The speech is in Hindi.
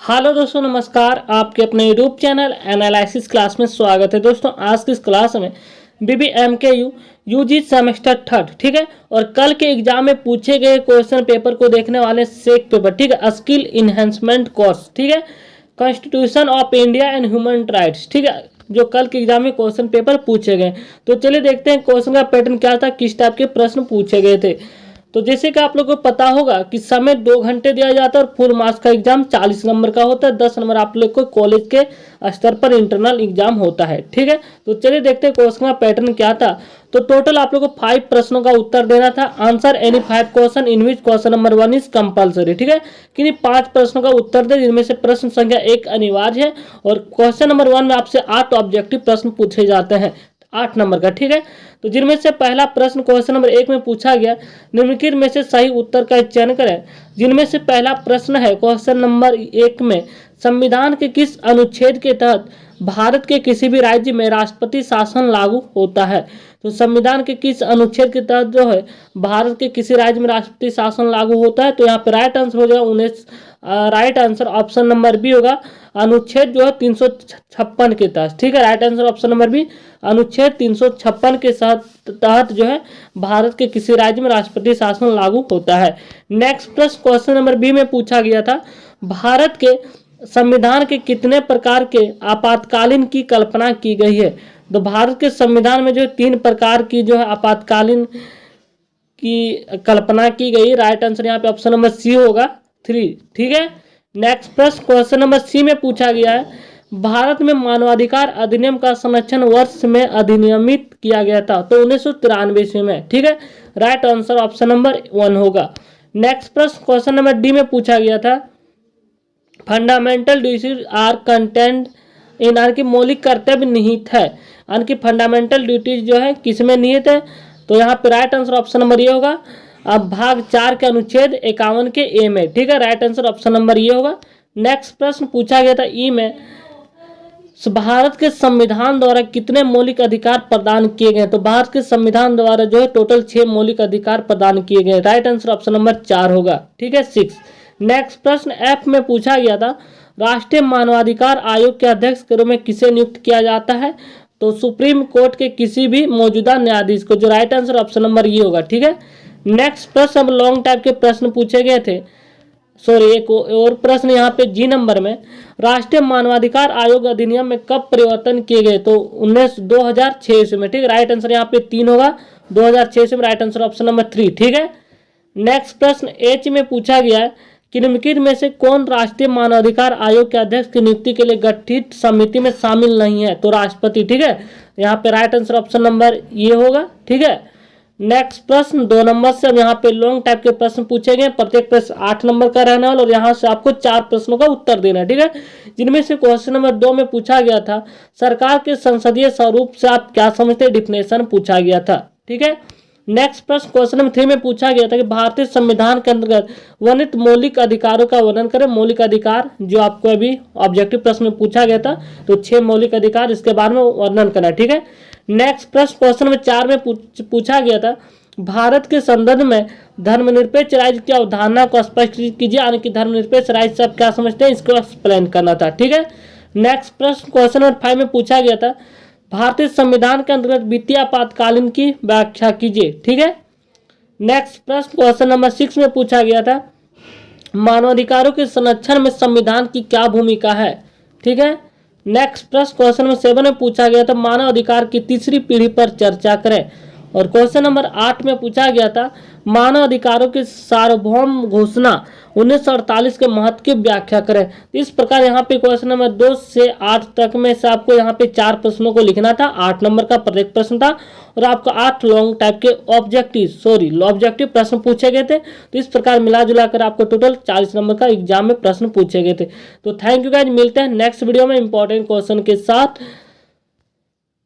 हेलो दोस्तों, नमस्कार। आपके अपने यूट्यूब चैनल एनालिसिस क्लास में स्वागत है। दोस्तों, आज की इस क्लास में BBMKU यूजी सेमेस्टर थर्ड, ठीक है, और कल के एग्जाम में पूछे गए क्वेश्चन पेपर को देखने वाले सेक पेपर, ठीक है, स्किल इन्हेंसमेंट कोर्स, ठीक है, constitution of India and human rights, ठीक है, जो कल के एग्जाम में क्वेश्चन पेपर पूछे गए। तो चलिए देखते हैं क्वेश्चन का पैटर्न क्या था, किस टाइप के प्रश्न पूछे गए थे। तो जैसे कि आप लोगों को पता होगा कि समय 2 घंटे दिया जाता है और फुल मार्क्स का एग्जाम 40 नंबर का होता है। 10 नंबर आप लोग को कॉलेज के स्तर पर इंटरनल एग्जाम होता है, ठीक है। तो चलिए देखते हैं क्वेश्चन का पैटर्न क्या था। तो टोटल आप लोग को 5 प्रश्नों का उत्तर देना था। Answer any 5 question in which question number 1 is compulsory, ठीक है, कि 5 प्रश्नों का उत्तर दे, जिनमें से प्रश्न संख्या 1 अनिवार्य है। और क्वेश्चन नंबर 1 में आपसे 8 ऑब्जेक्टिव प्रश्न पूछे जाते हैं, 8 नंबर का, ठीक है। तो जिनमें से पहला प्रश्न क्वेश्चन नंबर 1 में पूछा गया, निम्नलिखित में से सही उत्तर का चयन करें। जिनमें से पहला प्रश्न है क्वेश्चन नंबर 1 में, संविधान के किस अनुच्छेद के तहत भारत के किसी भी राज्य में राष्ट्रपति शासन लागू होता है। तो संविधान के किस अनुच्छेद के तहत जो है भारत के किसी राज्य में राष्ट्रपति शासन लागू होता है। तो यहाँ पे राइट आंसर हो जाएगा 19, right answer option number B होगा, अनुच्छेद जो है 356 के तहत, ठीक है। Right answer option number B, अनुच्छेद 356 के तहत जो है भारत के किसी राज्य में राष्ट्रपति शासन लागू होता है। नेक्स्ट प्रश्न क्वेश्चन नंबर बी में पूछा गया था, भारत के संविधान के कितने प्रकार के आपातकालीन की कल्पना की गई है। तो भारत के संविधान में जो 3 प्रकार की जो है आपातकालीन की कल्पना की गई। राइट आंसर यहाँ पे ऑप्शन नंबर सी होगा, 3, ठीक है। नेक्स्ट प्रश्न क्वेश्चन नंबर सी में पूछा गया है, भारत में मानवाधिकार अधिनियम का संरक्षण वर्ष में अधिनियमित किया गया था। तो 1993 में, ठीक है। राइट आंसर ऑप्शन नंबर 1 होगा। नेक्स्ट प्रश्न क्वेश्चन नंबर डी में पूछा गया था, fundamental duties are contained in, यानी कि मौलिक कर्तव्य निहित है, यानी कि फंडामेंटल ड्यूटीज जो है किसमें निहित है। तो यहाँ पे राइट आंसर ऑप्शन नंबर ये होगा, अब भाग 4 के अनुच्छेद 51 के ए में, ठीक है। राइट आंसर ऑप्शन नंबर ये होगा। नेक्स्ट प्रश्न पूछा गया था ई में, भारत के संविधान द्वारा कितने मौलिक अधिकार प्रदान किए गए। तो भारत के संविधान द्वारा जो है टोटल 6 मौलिक अधिकार प्रदान किए गए। राइट आंसर ऑप्शन नंबर 4 होगा, ठीक है, 6। नेक्स्ट प्रश्न एफ में पूछा गया था, राष्ट्रीय मानवाधिकार आयोग के अध्यक्ष के रूप में किसे नियुक्त किया जाता है। तो सुप्रीम कोर्ट के किसी भी मौजूदा न्यायाधीश को। जो राइट आंसर ऑप्शन नंबर ये होगा, ठीक है। नेक्स्ट प्रश्न, अब लॉन्ग टाइप के प्रश्न पूछे गए थे, सॉरी एक और प्रश्न यहाँ पे जी नंबर में, राष्ट्रीय मानवाधिकार आयोग अधिनियम में कब परिवर्तन किए गए। तो 2006 में, ठीक है। राइट आंसर यहाँ पे 3 होगा, 2006 में। राइट आंसर ऑप्शन नंबर 3, ठीक है। नेक्स्ट प्रश्न एच में पूछा गया है कि निम्नलिखित में से कौन राष्ट्रीय मानवाधिकार आयोग के अध्यक्ष की नियुक्ति के लिए गठित समिति में शामिल नहीं है। तो राष्ट्रपति, ठीक है। यहाँ पे राइट आंसर ऑप्शन नंबर ये होगा, ठीक है। नेक्स्ट प्रश्न 2 नंबर से, अब यहाँ पे लॉन्ग टाइप के प्रश्न पूछे गए, प्रत्येक प्रश्न 8 नंबर का रहने वाला, और यहाँ से आपको 4 प्रश्नों का उत्तर देना है, ठीक है। जिनमें से क्वेश्चन नंबर 2 में पूछा गया था, सरकार के संसदीय स्वरूप से आप क्या समझते हैं, डिफिनेशन पूछा गया था, ठीक है। नेक्स्ट प्रश्न क्वेश्चन नंबर 3 में पूछा गया था कि भारतीय संविधान के अंतर्गत वर्णित मौलिक अधिकारों का वर्णन करें। मौलिक अधिकार जो आपको अभी ऑब्जेक्टिव प्रश्न में पूछा गया था, तो 6 मौलिक अधिकार, इसके बारे में वर्णन करना, ठीक है। नेक्स्ट प्रश्न क्वेश्चन नंबर 4 में पूछा गया था, भारत के संदर्भ में धर्मनिरपेक्ष राज्य की अवधारणा को स्पष्ट कीजिए, यानी कि धर्मनिरपेक्ष राज्य से आप क्या समझते हैं, इसको एक्सप्लेन करना था, ठीक है। नेक्स्ट प्रश्न क्वेश्चन नंबर 5 में पूछा गया था, भारतीय संविधान के अंतर्गत वित्तीय आपातकालीन की व्याख्या कीजिए, ठीक है। नेक्स्ट प्रश्न क्वेश्चन नंबर 6 में पूछा गया था, मानवाधिकारों के संरक्षण में संविधान की क्या भूमिका है, ठीक है। नेक्स्ट प्रश्न क्वेश्चन नंबर 7 में पूछा गया था, मानव अधिकार की तीसरी पीढ़ी पर चर्चा करें। और क्वेश्चन नंबर 8 में पूछा गया था, मानव अधिकारों की सार्वभौम घोषणा 1948 के महत्व की व्याख्या करें। इस प्रकार यहाँ पे क्वेश्चन नंबर 2 से 8 तक में से आपको यहाँ पे 4 प्रश्नों को लिखना था, 8 नंबर का प्रत्येक प्रश्न था, और आपको 8 लॉन्ग टाइप के ऑब्जेक्टिव प्रश्न पूछे गए थे। तो इस प्रकार मिला जुला कर आपको टोटल 40 नंबर का एग्जाम में प्रश्न पूछे गए थे। तो थैंक यू गाइज, मिलते हैं नेक्स्ट वीडियो में इंपॉर्टेंट क्वेश्चन के साथ।